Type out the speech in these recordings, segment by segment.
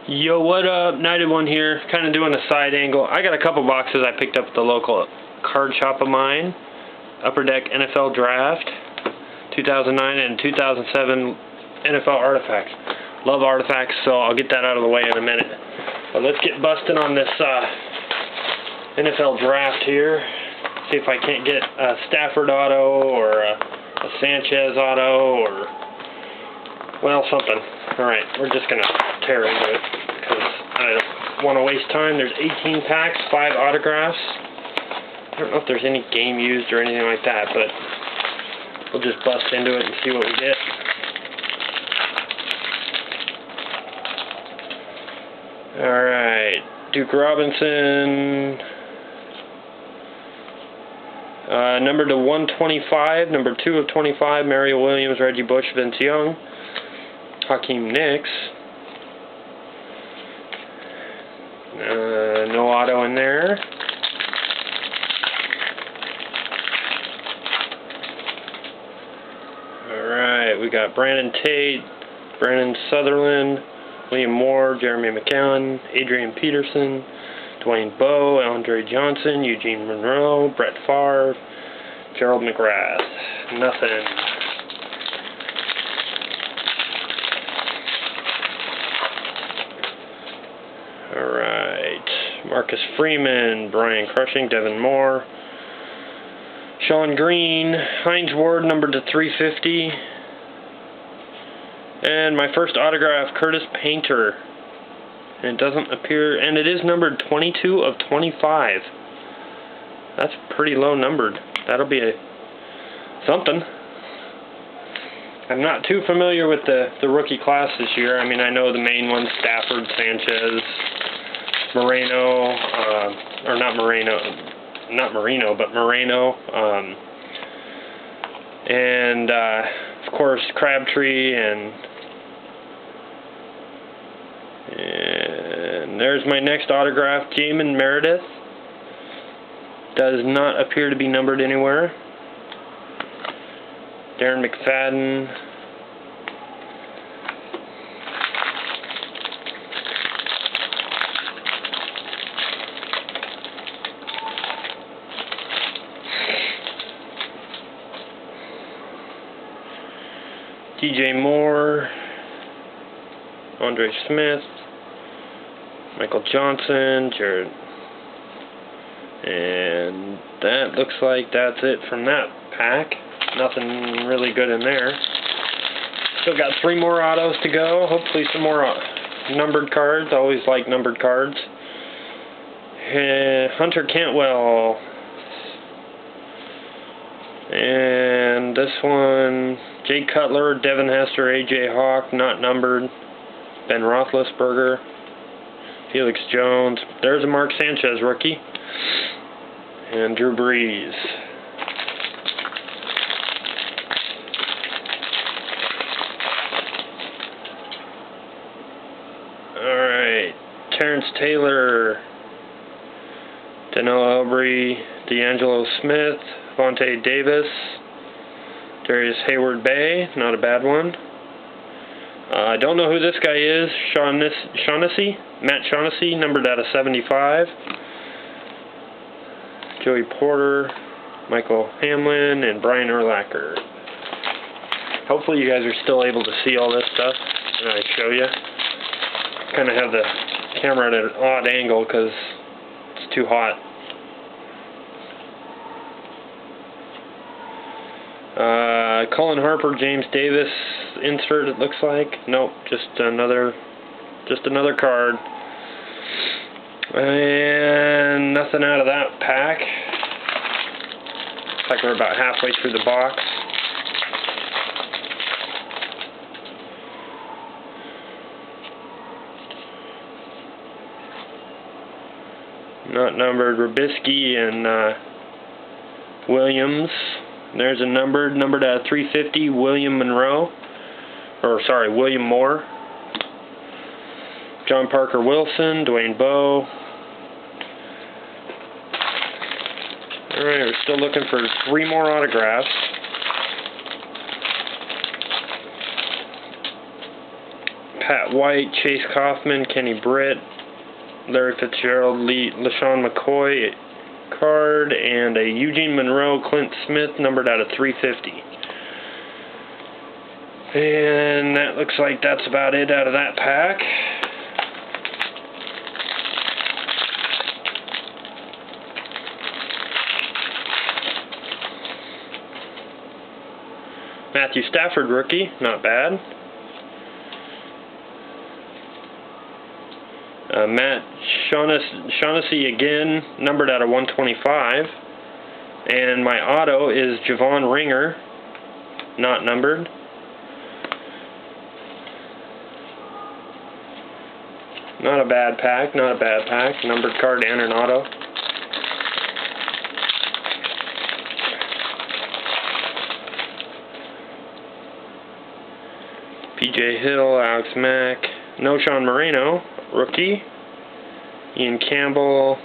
Yo, what up? Knighted One here, kind of doing a side angle. I got a couple boxes I picked up at the local card shop of mine. Upper Deck NFL Draft, 2009 and 2007 NFL Artifacts. Love artifacts, so I'll get that out of the way in a minute. But let's get busting on this NFL Draft here. See if I can't get a Stafford auto or a Sanchez auto or, well, something. Alright, we're just going to tear into it because I don't want to waste time. There's 18 packs, 5 autographs. I don't know if there's any game used or anything like that, but we'll just bust into it and see what we get. Alright, Duke Robinson. Number to 125, number 2 of 25, Mario Williams, Reggie Bush, Vince Young. Hakeem Nicks. No auto in there. Alright, we got Brandon Tate, Brandon Sutherland, William Moore, Jeremy McCown, Adrian Peterson, Dwayne Bowe, Andre Johnson, Eugene Monroe, Brett Favre, Gerald McGrath. Nothing. Alright. Marcus Freeman, Brian Crushing, Devin Moore, Sean Green, Hines Ward, numbered to 350. And my first autograph, Curtis Painter. And it doesn't appear, and it is numbered 22 of 25. That's pretty low numbered. That'll be something. I'm not too familiar with the rookie class this year. I mean, I know the main ones: Stafford, Sanchez, Moreno, or not Moreno, but Moreno, and of course Crabtree, and there's my next autograph, Jamin Meredith. Does not appear to be numbered anywhere. Darren McFadden. DJ Moore. Andre Smith. Michael Johnson. Jared. And that looks like that's it from that pack. Nothing really good in there. Still got 3 more autos to go. Hopefully some more numbered cards. Always like numbered cards. Hunter Cantwell. And this one, Jay Cutler, Devin Hester, AJ Hawk, not numbered. Ben Roethlisberger. Felix Jones. There's a Mark Sanchez rookie. And Drew Brees. Alright. Terrence Taylor. Danilo Elbry. D'Angelo Smith. Vontae Davis. Darius Hayward Bay. Not a bad one. I don't know who this guy is. Shaughnessy. Matt Shaughnessy, numbered out of 75. Joey Porter, Michael Hamlin, and Brian Urlacher. Hopefully you guys are still able to see all this stuff when I show you. Kind of have the camera at an odd angle because it's too hot. Colin Harper, James Davis insert, it looks like. Nope, just another card. And nothing out of that pack. Looks like we're about halfway through the box. Not numbered, Rubisky and Williams. There's a numbered at 350, William Moore. John Parker Wilson, Dwayne Bowe. Alright, we're still looking for 3 more autographs. Pat White, Chase Kaufman, Kenny Britt, Larry Fitzgerald, LaShawn McCoy card, and a Eugene Monroe, Clint Smith, numbered out of 350. And that looks like that's about it out of that pack. Matthew Stafford rookie, not bad. Matt Shaughnessy again, numbered out of 125. And my auto is Javon Ringer, not numbered. Not a bad pack, not a bad pack. Numbered card and an auto. PJ Hill, Alex Mack, Noshawn Moreno, rookie. Ian Campbell,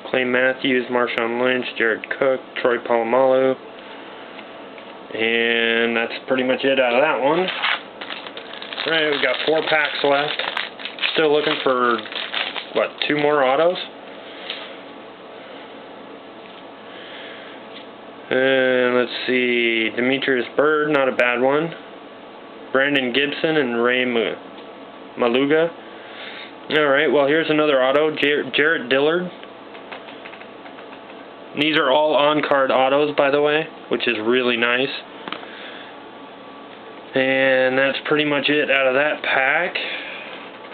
Clay Matthews, Marshawn Lynch, Jared Cook, Troy Polamalu. And that's pretty much it out of that one. Alright, we got 4 packs left. Still looking for, what, 2 more autos? And let's see, Demetrius Bird, not a bad one. Brandon Gibson and Ray Maluga. Alright, well here's another auto, Jarrett Dillard. These are all on-card autos, by the way, which is really nice. And that's pretty much it out of that pack.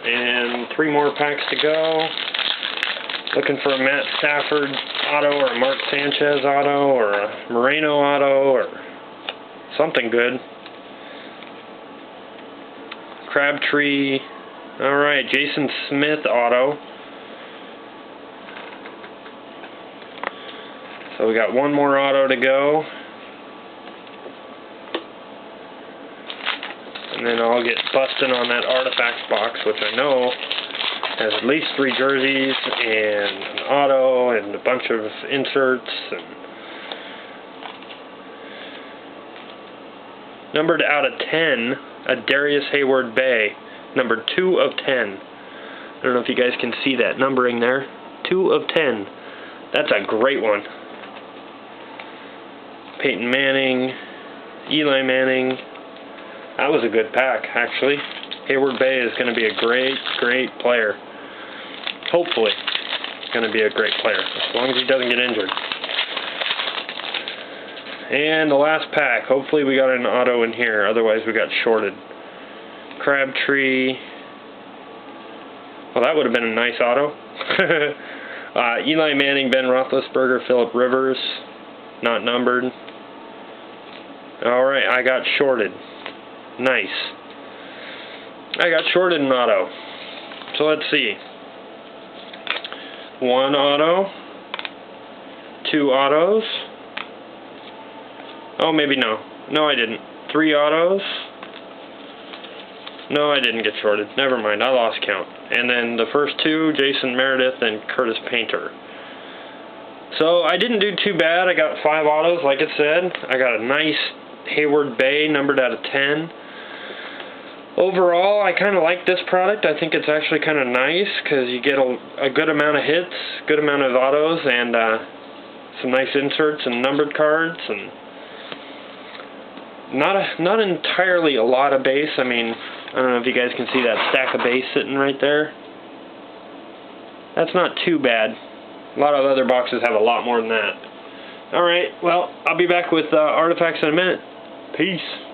And 3 more packs to go. Looking for a Matt Stafford auto or a Mark Sanchez auto or a Moreno auto or something good. Crabtree. Alright, Jason Smith auto. So we got 1 more auto to go. And then I'll get busting on that artifacts box, which I know has at least 3 jerseys and an auto and a bunch of inserts. And numbered out of 10, a Darius Hayward Bay, number 2 of 10. I don't know if you guys can see that numbering there. 2 of 10. That's a great one. Peyton Manning, Eli Manning. That was a good pack, actually. Hayward Bay is going to be a great, great player. Hopefully, going to be a great player, as long as he doesn't get injured. And the last pack. Hopefully we got an auto in here, otherwise we got shorted. Crabtree. Well, that would have been a nice auto. Eli Manning, Ben Roethlisberger, Phillip Rivers. Not numbered. Alright, I got shorted. Nice. I got shorted an auto. So let's see. 1 auto. 2 autos. Oh, maybe no. No, I didn't. 3 autos. No, I didn't get shorted. Never mind, I lost count. And then the first 2, Jason Meredith and Curtis Painter. So I didn't do too bad. I got 5 autos, like it said. I got a nice Hayward Bay, numbered out of 10. Overall, I kind of like this product. I think it's actually kind of nice because you get a good amount of hits, good amount of autos, and some nice inserts and numbered cards, and not entirely a lot of base. I mean, I don't know if you guys can see that stack of base sitting right there. That's not too bad. A lot of other boxes have a lot more than that. Alright, well, I'll be back with artifacts in a minute. Peace.